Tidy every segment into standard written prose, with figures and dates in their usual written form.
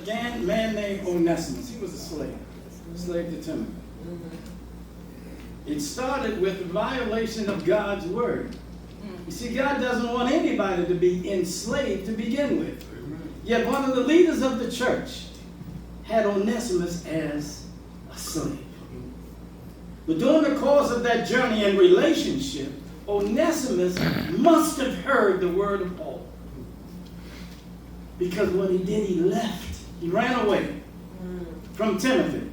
man named Onesimus. He was a slave to Timothy. It started with a violation of God's word. You see, God doesn't want anybody to be enslaved to begin with. Yet one of the leaders of the church had Onesimus as a slave. But during the course of that journey and relationship, Onesimus must have heard the word of Paul. Because what he did, he left. He ran away from Timothy.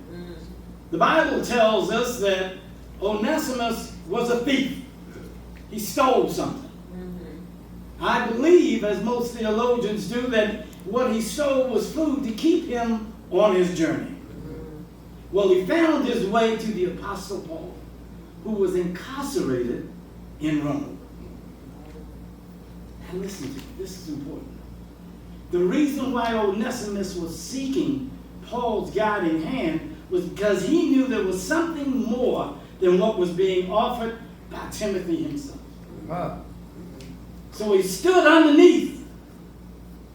The Bible tells us that Onesimus was a thief. He stole something. I believe, as most theologians do, that what he stole was food to keep him on his journey. Well, he found his way to the Apostle Paul, who was incarcerated in Rome. Now listen to me, this is important. The reason why Onesimus was seeking Paul's guiding hand was because he knew there was something more than what was being offered by Timothy himself. So he stood underneath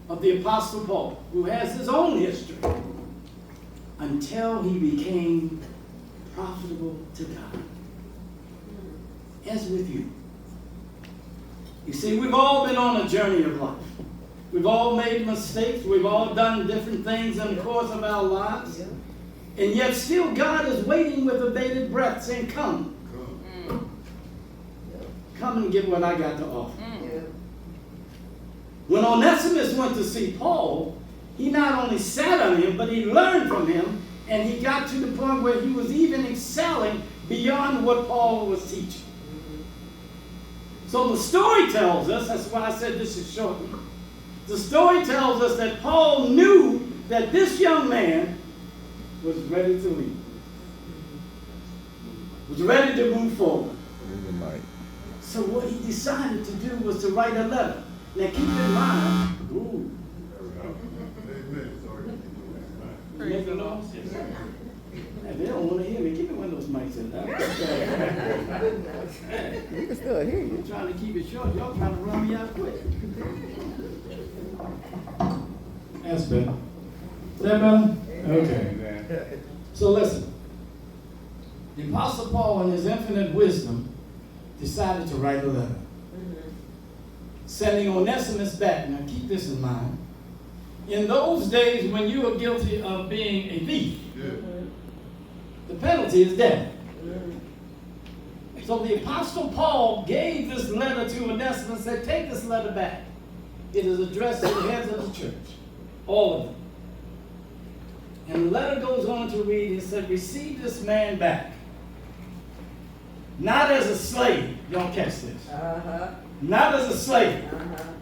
of the Apostle Paul, who has his own history, until he became profitable to God. As with you. You see, we've all been on a journey of life. We've all made mistakes. We've all done different things in the course of our lives. And yet still God is waiting with a bated breath, saying, come. Come and get what I got to offer. When Onesimus went to see Paul, he not only sat on him, but he learned from him, and he got to the point where he was even excelling beyond what Paul was teaching. So the story tells us, that's why I said this is short. The story tells us that Paul knew that this young man was ready to leave, was ready to move forward. So what he decided to do was to write a letter. Now keep in mind, make a noise? They don't want to hear me. Give me one of those mics in there. You can still hear you. I'm trying to keep it short. Y'all trying to run me out quick. That's better. Is that better? Okay. So listen. The Apostle Paul, in his infinite wisdom, decided to write a letter. Sending Onesimus back. Now keep this in mind. In those days when you were guilty of being a thief, the penalty is death. So the Apostle Paul gave this letter to Onesimus and said, take this letter back. It is addressed to the heads of the church. All of them. And the letter goes on to read, it said, receive this man back. Not as a slave. Y'all catch this. Not as a slave.